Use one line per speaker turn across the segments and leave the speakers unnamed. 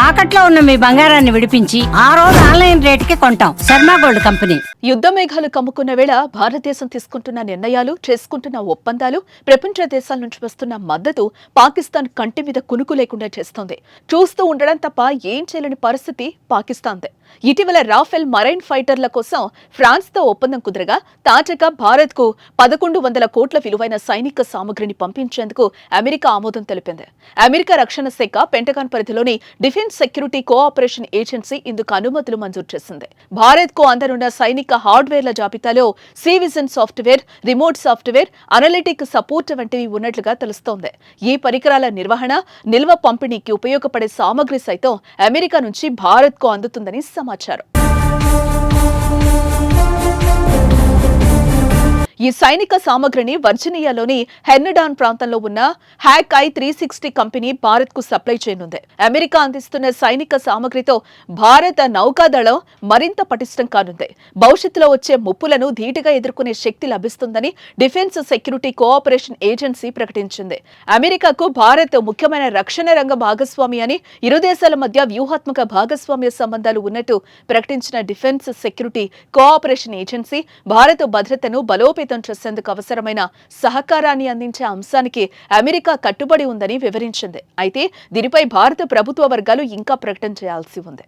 తాకట్లో ఉన్న మీ బంగారాన్ని విడిపించి ఆ రోజు ఆన్లైన్ రేటుకి కొంటాం. Sharma gold company.
యుద్ధ మేఘాలు కమ్ముకున్న వేళ భారతదేశం తీసుకుంటున్న నిర్ణయాలు, చేసుకుంటున్న ఒప్పందాలు, ప్రపంచ దేశాల నుంచి వస్తున్న మద్దతు పాకిస్తాన్ కంటి మీద కునుకు లేకుండా చేస్తోంది. చూస్తూ ఉండడం తప్ప ఏం చేయలేని పరిస్థితి పాకిస్తాన్దే. ఇటీవల రాఫెల్ మరైన్ ఫైటర్ల కోసం ఫ్రాన్స్తో ఒప్పందం కుదరగా తాజాగా భారత్కు 1100 కోట్ల విలువైన సైనిక సామగ్రిని పంపించేందుకు అమెరికా ఆమోదం తెలిపింది. అమెరికా రక్షణ శాఖ పెంటగాన్ పరిధిలోని డిఫెన్స్ సెక్యూరిటీ కోఆపరేషన్ ఏజెన్సీ ఇందుకు అనుమతులు మంజూరు చేసింది. భారత్కు అందనున్న సైనిక హార్డ్వేర్ల జాబితాలో SeaVision software, remote software, analytic support వంటివి ఉన్నట్లుగా తెలుస్తోంది. ఈ పరికరాల నిర్వహణ, నిల్వ పంపిణీకి ఉపయోగపడే సామగ్రి సైతం అమెరికా నుంచి భారత్కు అందుతుందని సమాచారం. ఈ సైనిక సామగ్రిని వర్జీనియాలోని హెర్నడాన్ ప్రాంతంలో ఉన్న హ్యాక్ i360 కంపెనీ భారత్కు సప్లై చేయనుంది. అమెరికా అందిస్తున్న సైనిక సామగ్రితో భారత నౌకాదళం మరింత పటిష్టం కానుంది. భవిష్యత్తులో వచ్చే ముప్పులను ధీటుగా ఎదుర్కొనే శక్తి లభిస్తుందని డిఫెన్స్ సెక్యూరిటీ కోఆపరేషన్ ఏజెన్సీ ప్రకటించింది. అమెరికాకు భారత్ ముఖ్యమైన రక్షణ రంగ భాగస్వామి అని, ఇరు దేశాల మధ్య వ్యూహాత్మక భాగస్వామ్య సంబంధాలు ఉన్నట్టు ప్రకటించిన డిఫెన్స్ సెక్యూరిటీ కోఆపరేషన్ ఏజెన్సీ భారత భద్రతను బలోపేతం చేసేందుకు అవసరమైన సహకారాన్ని అందించే అంశానికి అమెరికా కట్టుబడి ఉందని వివరించింది. అయితే దీనిపై భారత ప్రభుత్వ వర్గాలు ఇంకా ప్రకటన చేయాల్సి ఉంది.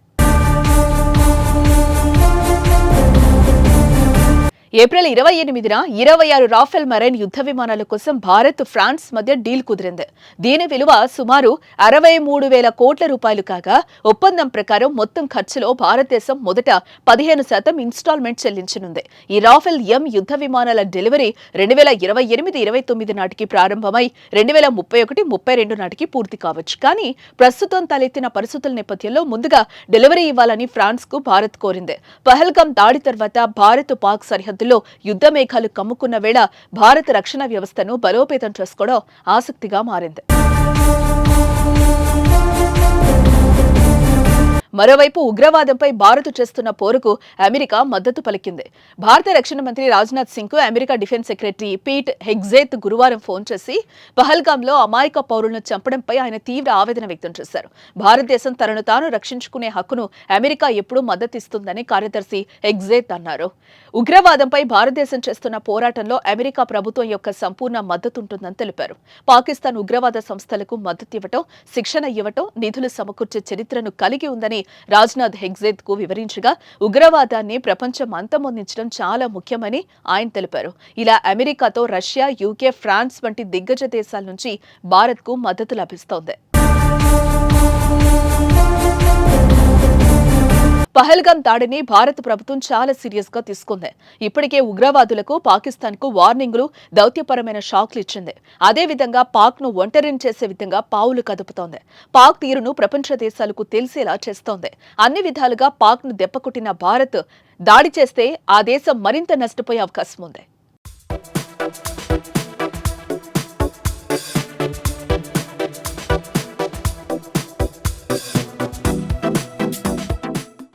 ఏప్రిల్ 28న 26 రాఫెల్ మరైన్ యుద్ధ విమానాల కోసం భారత్, ఫ్రాన్స్ మధ్య డీల్ కుదిరింది. దీని విలువ సుమారు 63,000 కోట్ల రూపాయలు కాగా, ఒప్పందం ప్రకారం మొత్తం ఖర్చులో భారతదేశం మొదట 15% ఇన్స్టాల్మెంట్ చెల్లించనుంది. ఈ రాఫెల్ ఎం యుద్ధ విమానాల డెలివరీ 2028-29 నాటికి ప్రారంభమై 2031-32 నాటికి పూర్తి కావచ్చు. కానీ ప్రస్తుతం తలెత్తిన పరిస్థితుల నేపథ్యంలో ముందుగా డెలివరీ ఇవ్వాలని ఫ్రాన్స్ కు భారత్ కోరింది. పహల్గాం దాడి తర్వాత భారత్, పాక్ సరిహద్దు యుద్ధ మేఘాలు కమ్ముకున్న వేళ భారత రక్షణ వ్యవస్థను బలోపేతం చేసుకోవడం ఆసక్తిగా మారింది. మరోవైపు ఉగ్రవాదంపై భారత్ చేస్తున్న పోరుకు అమెరికా మద్దతు పలికింది. భారత రక్షణ మంత్రి రాజ్నాథ్ సింగ్ కు అమెరికా డిఫెన్స్ సెక్రటరీ పీట్ హెగ్జేత్ గురువారం ఫోన్ చేసి పహల్గాంలో అమాయక పౌరులను చంపడంపై ఆయన తీవ్ర ఆవేదన వ్యక్తం చేశారు. భారతదేశం తనను తాను రక్షించుకునే హక్కును అమెరికా ఎప్పుడూ మద్దతిస్తుందని కార్యదర్శి హెగ్జేత్ అన్నారు. ఉగ్రవాదంపై భారతదేశం చేస్తున్న పోరాటంలో అమెరికా ప్రభుత్వం యొక్క సంపూర్ణ మద్దతుంటుందని తెలిపారు. పాకిస్తాన్ ఉగ్రవాద సంస్థలకు మద్దతు ఇవ్వటం, శిక్షణ ఇవ్వటం, నిధులు సమకూర్చే చరిత్రను కలిగి ఉందని రాజ్నాథ్ హెగ్జేత్ కు వివరించగా, ఉగ్రవాదాన్ని ప్రపంచం అంతమొందించడం చాలా ముఖ్యమని ఆయన తెలిపారు. ఇలా అమెరికాతో రష్యా, యూకే, ఫ్రాన్స్ వంటి దిగ్గజ దేశాల నుంచి భారత్ కు మద్దతు లభిస్తోంది. పహల్గాం దాడిని భారత ప్రభుత్వం చాలా సీరియస్ గా తీసుకుంది. ఇప్పటికే ఉగ్రవాదులకు పాకిస్తాన్ కు వార్నింగులు, దౌత్యపరమైన షాక్లు ఇచ్చింది. అదేవిధంగా పాక్ ను ఒంటరిని చేసే విధంగా పావులు కదుపుతోంది. పాక్ తీరును ప్రపంచ దేశాలకు తెలిసేలా చేస్తోంది. అన్ని విధాలుగా పాక్ ను దెబ్బకొట్టిన భారత్ దాడి చేస్తే ఆ దేశం మరింత నష్టపోయే అవకాశం ఉంది.